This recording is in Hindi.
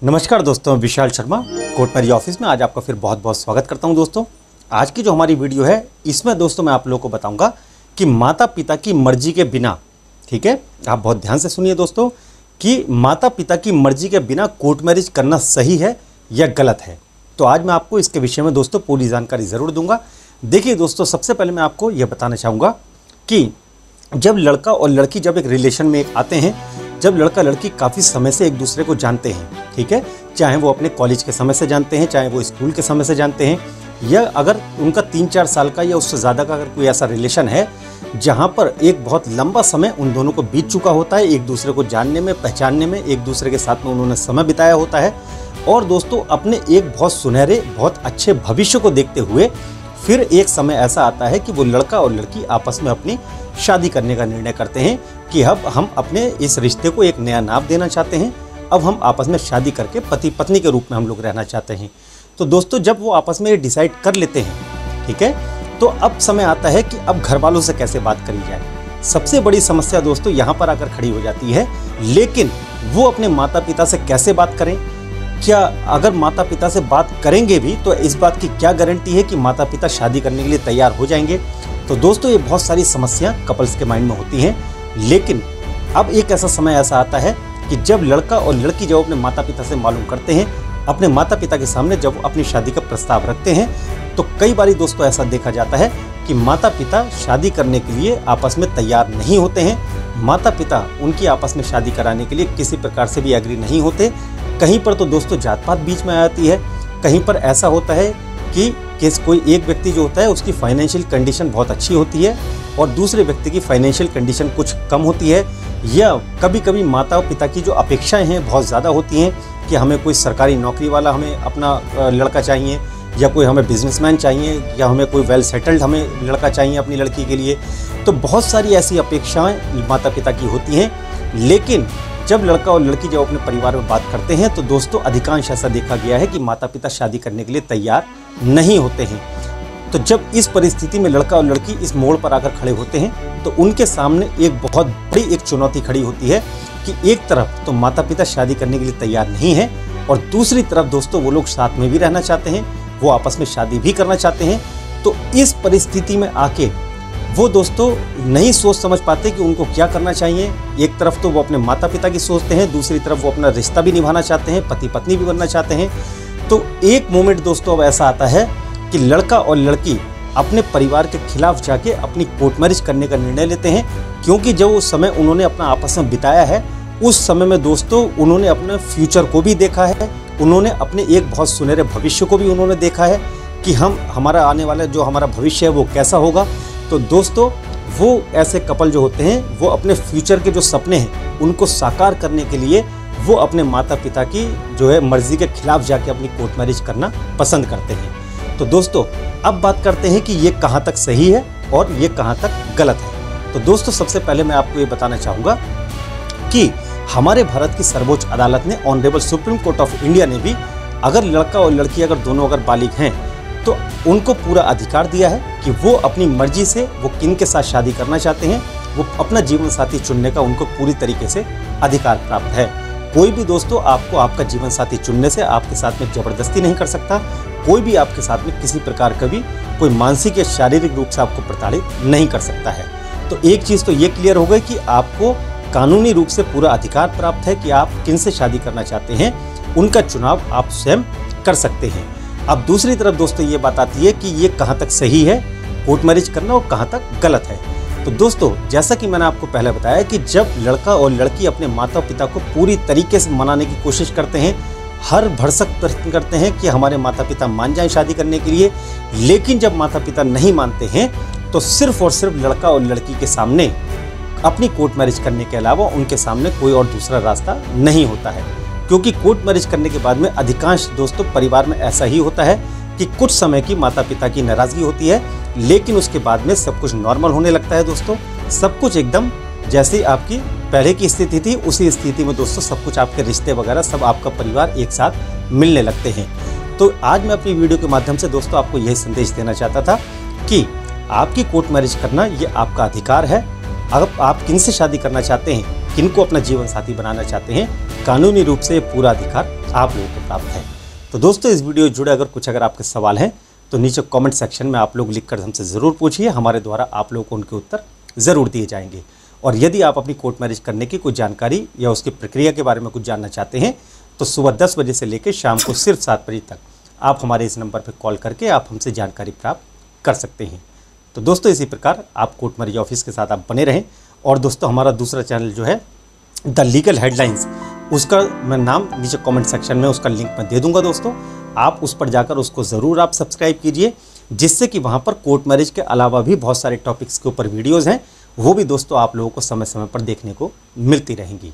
नमस्कार दोस्तों, Vishal Sharma court marriage office में आज आपका फिर बहुत बहुत स्वागत करता हूं। दोस्तों आज की जो हमारी वीडियो है इसमें दोस्तों मैं आप लोगों को बताऊंगा कि माता पिता की मर्जी के बिना, ठीक है, आप बहुत ध्यान से सुनिए दोस्तों, कि माता पिता की मर्जी के बिना कोर्ट मैरिज करना सही है या गलत है। तो आज मैं आपको इसके विषय में दोस्तों पूरी जानकारी ज़रूर दूंगा। देखिए दोस्तों, सबसे पहले मैं आपको यह बताना चाहूँगा कि जब लड़का और लड़की जब एक रिलेशन में आते हैं, जब लड़का लड़की काफ़ी समय से एक दूसरे को जानते हैं, ठीक है, चाहे वो अपने कॉलेज के समय से जानते हैं, चाहे वो स्कूल के समय से जानते हैं, या अगर उनका 3-4 साल का या उससे ज़्यादा का अगर कोई ऐसा रिलेशन है जहाँ पर एक बहुत लंबा समय उन दोनों को बीत चुका होता है, एक दूसरे को जानने में, पहचानने में, एक दूसरे के साथ में उन्होंने समय बिताया होता है, और दोस्तों अपने एक बहुत सुनहरे, बहुत अच्छे भविष्य को देखते हुए फिर एक समय ऐसा आता है कि वो लड़का और लड़की आपस में अपनी शादी करने का निर्णय करते हैं कि अब हम अपने इस रिश्ते को एक नया नाम देना चाहते हैं, अब हम आपस में शादी करके पति पत्नी के रूप में हम लोग रहना चाहते हैं। तो दोस्तों जब वो आपस में ये डिसाइड कर लेते हैं, ठीक है, तो अब समय आता है कि अब घर वालों से कैसे बात करी जाए। सबसे बड़ी समस्या दोस्तों यहाँ पर आकर खड़ी हो जाती है, लेकिन वो अपने माता पिता से कैसे बात करें, क्या अगर माता पिता से बात करेंगे भी तो इस बात की क्या गारंटी है कि माता पिता शादी करने के लिए तैयार हो जाएंगे। तो दोस्तों ये बहुत सारी समस्या कपल्स के माइंड में होती हैं, लेकिन अब एक ऐसा समय ऐसा आता है कि जब लड़का और लड़की जब अपने माता पिता से मालूम करते हैं, अपने माता पिता के सामने जब वो अपनी शादी का प्रस्ताव रखते हैं, तो कई बारी दोस्तों ऐसा देखा जाता है कि माता पिता शादी करने के लिए आपस में तैयार नहीं होते हैं। माता पिता उनकी आपस में शादी कराने के लिए किसी प्रकार से भी एग्री नहीं होते। कहीं पर तो दोस्तों जात पात बीच में आ जाती है, कहीं पर ऐसा होता है कि कोई एक व्यक्ति जो होता है उसकी फाइनेंशियल कंडीशन बहुत अच्छी होती है और दूसरे व्यक्ति की फाइनेंशियल कंडीशन कुछ कम होती है, या कभी कभी माता पिता की जो अपेक्षाएं हैं बहुत ज़्यादा होती हैं कि हमें कोई सरकारी नौकरी वाला हमें अपना लड़का चाहिए, या कोई हमें बिजनेसमैन चाहिए, या हमें कोई वेल सेटल्ड हमें लड़का चाहिए अपनी लड़की के लिए। तो बहुत सारी ऐसी अपेक्षाएं माता पिता की होती हैं, लेकिन जब लड़का और लड़की जब अपने परिवार में बात करते हैं तो दोस्तों अधिकांश ऐसा देखा गया है कि माता पिता शादी करने के लिए तैयार नहीं होते हैं। तो जब इस परिस्थिति में लड़का और लड़की इस मोड़ पर आकर खड़े होते हैं तो उनके सामने एक बहुत बड़ी एक चुनौती खड़ी होती है कि एक तरफ तो माता पिता शादी करने के लिए तैयार नहीं है और दूसरी तरफ दोस्तों वो लोग साथ में भी रहना चाहते हैं, वो आपस में शादी भी करना चाहते हैं। तो इस परिस्थिति में आके वो दोस्तों नहीं सोच समझ पाते कि उनको क्या करना चाहिए। एक तरफ तो वो अपने माता पिता की सोचते हैं, दूसरी तरफ वो अपना रिश्ता भी निभाना चाहते हैं, पति पत्नी भी बनना चाहते हैं। तो एक मोमेंट दोस्तों अब ऐसा आता है कि लड़का और लड़की अपने परिवार के खिलाफ जाके अपनी कोर्ट मैरिज करने का निर्णय लेते हैं, क्योंकि जो उस समय उन्होंने अपना आपस में बिताया है उस समय में दोस्तों उन्होंने अपने फ्यूचर को भी देखा है, उन्होंने अपने एक बहुत सुनहरे भविष्य को भी उन्होंने देखा है कि हमारा आने वाला जो हमारा भविष्य है वो कैसा होगा। तो दोस्तों वो ऐसे कपल जो होते हैं वो अपने फ्यूचर के जो सपने हैं उनको साकार करने के लिए वो अपने माता पिता की जो है मर्जी के खिलाफ जाके अपनी कोर्ट मैरिज करना पसंद करते हैं। तो दोस्तों अब बात करते हैं कि ये कहाँ तक सही है और ये कहाँ तक गलत है। तो दोस्तों सबसे पहले मैं आपको ये बताना चाहूँगा कि हमारे भारत की सर्वोच्च अदालत ने, honourable supreme court of India ने भी अगर लड़का और लड़की अगर दोनों अगर बालिग हैं तो उनको पूरा अधिकार दिया है कि वो अपनी मर्जी से वो किन के साथ शादी करना चाहते हैं, वो अपना जीवन साथी चुनने का उनको पूरी तरीके से अधिकार प्राप्त है। कोई भी दोस्तों आपको आपका जीवन साथी चुनने से आपके साथ में ज़बरदस्ती नहीं कर सकता, कोई भी आपके साथ में किसी प्रकार का भी कोई मानसिक या शारीरिक रूप से आपको प्रताड़ित नहीं कर सकता है। तो एक चीज़ तो ये क्लियर हो गई कि आपको कानूनी रूप से पूरा अधिकार प्राप्त है कि आप किन से शादी करना चाहते हैं, उनका चुनाव आप स्वयं कर सकते हैं। अब दूसरी तरफ दोस्तों ये बात आती है कि ये कहाँ तक सही है कोर्ट मैरिज करना और कहाँ तक गलत है। तो दोस्तों जैसा कि मैंने आपको पहले बताया कि जब लड़का और लड़की अपने माता पिता को पूरी तरीके से मनाने की कोशिश करते हैं, हर भरसक प्रयत्न करते हैं कि हमारे माता पिता मान जाएं शादी करने के लिए, लेकिन जब माता पिता नहीं मानते हैं तो सिर्फ और सिर्फ लड़का और लड़की के सामने अपनी कोर्ट मैरिज करने के अलावा उनके सामने कोई और दूसरा रास्ता नहीं होता है। क्योंकि कोर्ट मैरिज करने के बाद में अधिकांश दोस्तों परिवार में ऐसा ही होता है कि कुछ समय की माता पिता की नाराज़गी होती है, लेकिन उसके बाद में सब कुछ नॉर्मल होने लगता है दोस्तों। सब कुछ एकदम जैसे आपकी पहले की स्थिति थी उसी स्थिति में दोस्तों सब कुछ, आपके रिश्ते वगैरह सब, आपका परिवार एक साथ मिलने लगते हैं। तो आज मैं अपनी वीडियो के माध्यम से दोस्तों आपको यही संदेश देना चाहता था कि आपकी कोर्ट मैरिज करना ये आपका अधिकार है। अगर आप किन से शादी करना चाहते हैं, किनको अपना जीवन साथी बनाना चाहते हैं, कानूनी रूप से पूरा अधिकार आप लोगों को प्राप्त है। तो दोस्तों इस वीडियो से जुड़े अगर आपके सवाल हैं तो नीचे कमेंट सेक्शन में आप लोग लिखकर हमसे ज़रूर पूछिए, हमारे द्वारा आप लोगों को उनके उत्तर ज़रूर दिए जाएंगे। और यदि आप अपनी कोर्ट मैरिज करने की कोई जानकारी या उसकी प्रक्रिया के बारे में कुछ जानना चाहते हैं तो सुबह 10 बजे से लेकर शाम को सिर्फ 7 बजे तक आप हमारे इस नंबर पर कॉल करके आप हमसे जानकारी प्राप्त कर सकते हैं। तो दोस्तों इसी प्रकार आप कोर्ट मैरिज ऑफिस के साथ आप बने रहें। और दोस्तों हमारा दूसरा चैनल जो है द लीगल हेडलाइंस, उसका मैं नाम नीचे कमेंट सेक्शन में उसका लिंक मैं दे दूंगा। दोस्तों आप उस पर जाकर उसको ज़रूर आप सब्सक्राइब कीजिए, जिससे कि वहाँ पर कोर्ट मैरिज के अलावा भी बहुत सारे टॉपिक्स के ऊपर वीडियोज़ हैं, वो भी दोस्तों आप लोगों को समय समय पर देखने को मिलती रहेंगी।